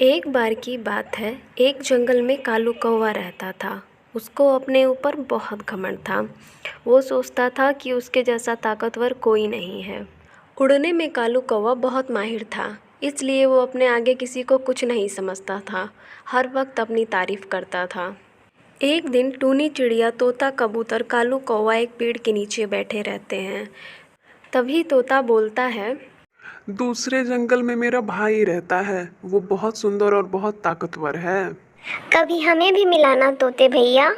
एक बार की बात है, एक जंगल में कालू कौवा रहता था। उसको अपने ऊपर बहुत घमंड था। वो सोचता था कि उसके जैसा ताकतवर कोई नहीं है। उड़ने में कालू कौवा बहुत माहिर था, इसलिए वो अपने आगे किसी को कुछ नहीं समझता था। हर वक्त अपनी तारीफ करता था। एक दिन टूनी चिड़िया, तोता, कबूतर, कालू कौवा एक पेड़ के नीचे बैठे रहते हैं। तभी तोता बोलता है, दूसरे जंगल में मेरा भाई रहता है। वो बहुत सुंदर और बहुत ताकतवर है। कभी हमें भी मिलाना तोते भैया।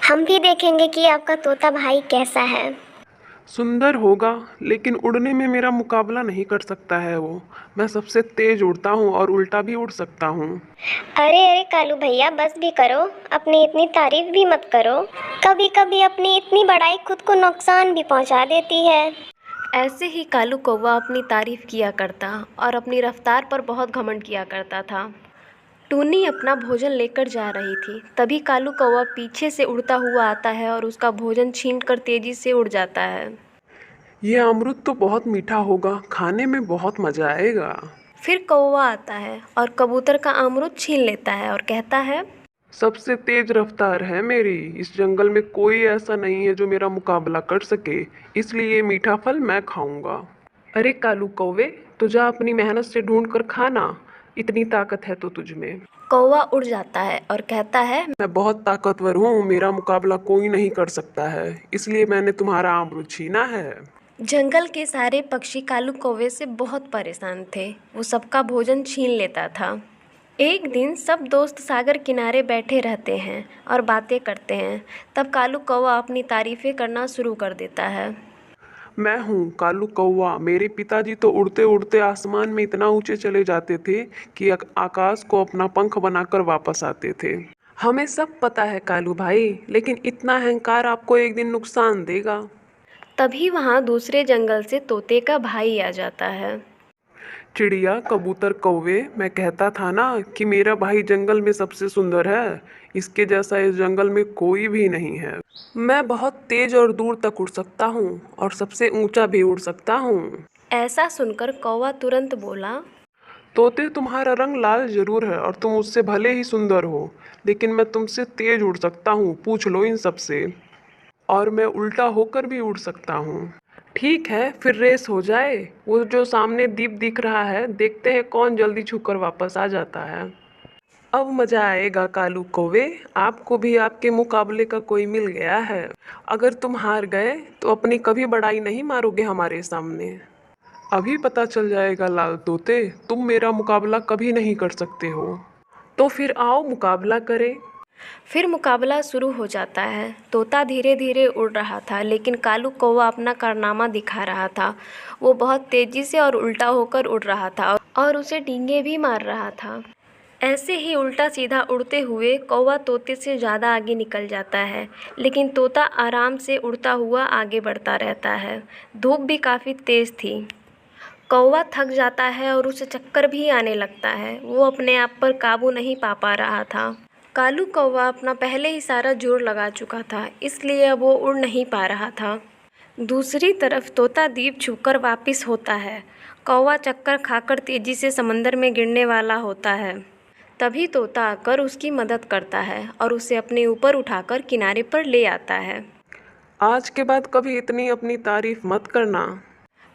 हम भी देखेंगे कि आपका तोता भाई कैसा है। सुंदर होगा, लेकिन उड़ने में मेरा मुकाबला नहीं कर सकता है वो। मैं सबसे तेज उड़ता हूँ और उल्टा भी उड़ सकता हूँ। अरे अरे कालू भैया, बस भी करो। अपनी इतनी तारीफ भी मत करो। कभी कभी अपनी इतनी बड़ाई खुद को नुकसान भी पहुंचा देती है। ऐसे ही कालू कौवा अपनी तारीफ किया करता और अपनी रफ्तार पर बहुत घमंड किया करता था। टूनी अपना भोजन लेकर जा रही थी। तभी कालू कौवा पीछे से उड़ता हुआ आता है और उसका भोजन छीनकर तेजी से उड़ जाता है। ये अमरूद तो बहुत मीठा होगा, खाने में बहुत मजा आएगा। फिर कौवा आता है और कबूतर का अमरूद छीन लेता है और कहता है, सबसे तेज रफ्तार है मेरी। इस जंगल में कोई ऐसा नहीं है जो मेरा मुकाबला कर सके, इसलिए ये मीठा फल मैं खाऊंगा। अरे कालू कौवे, तो जा अपनी मेहनत से ढूंढ कर खाना। इतनी ताकत है तो तुझ में। कौवा उड़ जाता है और कहता है, मैं बहुत ताकतवर हूँ, मेरा मुकाबला कोई नहीं कर सकता है, इसलिए मैंने तुम्हारा अमरूद छीना है। जंगल के सारे पक्षी कालू कौवे से बहुत परेशान थे। वो सबका भोजन छीन लेता था। एक दिन सब दोस्त सागर किनारे बैठे रहते हैं और बातें करते हैं। तब कालू कौवा अपनी तारीफें करना शुरू कर देता है। मैं हूँ कालू कौवा। मेरे पिताजी तो उड़ते उड़ते आसमान में इतना ऊंचे चले जाते थे कि आकाश को अपना पंख बनाकर वापस आते थे। हमें सब पता है कालू भाई, लेकिन इतना अहंकार आपको एक दिन नुकसान देगा। तभी वहाँ दूसरे जंगल से तोते का भाई आ जाता है। चिड़िया, कबूतर, कौवे, मैं कहता था ना कि मेरा भाई जंगल में सबसे सुंदर है। इसके जैसा इस जंगल में कोई भी नहीं है। मैं बहुत तेज और दूर तक उड़ सकता हूँ और सबसे ऊंचा भी उड़ सकता हूँ। ऐसा सुनकर कौवा तुरंत बोला, तोते, तुम्हारा रंग लाल जरूर है और तुम उससे भले ही सुंदर हो, लेकिन मैं तुमसे तेज उड़ सकता हूँ, पूछ लो इन सब से। और मैं उल्टा होकर भी उड़ सकता हूँ। ठीक है, फिर रेस हो जाए। वो जो सामने दीप दिख रहा है, देखते हैं कौन जल्दी छूकर वापस आ जाता है। अब मजा आएगा कालू कौवे। आपको भी आपके मुकाबले का कोई मिल गया है। अगर तुम हार गए तो अपनी कभी बड़ाई नहीं मारोगे हमारे सामने। अभी पता चल जाएगा लाल तोते, तुम मेरा मुकाबला कभी नहीं कर सकते हो। तो फिर आओ मुकाबला करें। फिर मुकाबला शुरू हो जाता है। तोता धीरे धीरे उड़ रहा था, लेकिन कालू कौवा अपना कारनामा दिखा रहा था। वो बहुत तेजी से और उल्टा होकर उड़ रहा था और उसे डींगे भी मार रहा था। ऐसे ही उल्टा सीधा उड़ते हुए कौवा तोते से ज़्यादा आगे निकल जाता है, लेकिन तोता आराम से उड़ता हुआ आगे बढ़ता रहता है। धूप भी काफ़ी तेज़ थी। कौवा थक जाता है और उसे चक्कर भी आने लगता है। वो अपने आप पर काबू नहीं पा रहा था। कालू कौवा अपना पहले ही सारा जोर लगा चुका था, इसलिए अब वो उड़ नहीं पा रहा था। दूसरी तरफ तोता दीप छूकर वापिस होता है। कौवा चक्कर खाकर तेजी से समंदर में गिरने वाला होता है। तभी तोता आकर उसकी मदद करता है और उसे अपने ऊपर उठाकर किनारे पर ले आता है। आज के बाद कभी इतनी अपनी तारीफ मत करना।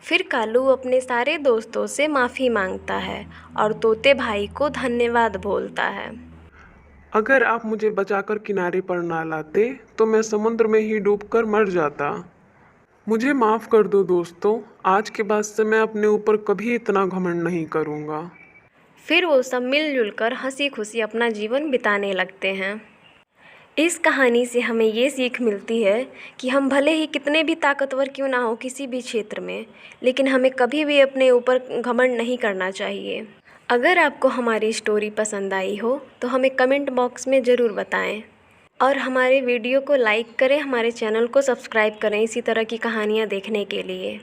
फिर कालू अपने सारे दोस्तों से माफ़ी मांगता है और तोते भाई को धन्यवाद बोलता है। अगर आप मुझे बचाकर किनारे पर ना लाते तो मैं समुद्र में ही डूबकर मर जाता। मुझे माफ़ कर दो दोस्तों, आज के बाद से मैं अपने ऊपर कभी इतना घमंड नहीं करूँगा। फिर वो सब मिलजुल कर हंसी खुशी अपना जीवन बिताने लगते हैं। इस कहानी से हमें ये सीख मिलती है कि हम भले ही कितने भी ताकतवर क्यों ना हो किसी भी क्षेत्र में, लेकिन हमें कभी भी अपने ऊपर घमंड नहीं करना चाहिए। अगर आपको हमारी स्टोरी पसंद आई हो तो हमें कमेंट बॉक्स में ज़रूर बताएं और हमारे वीडियो को लाइक करें, हमारे चैनल को सब्सक्राइब करें इसी तरह की कहानियाँ देखने के लिए।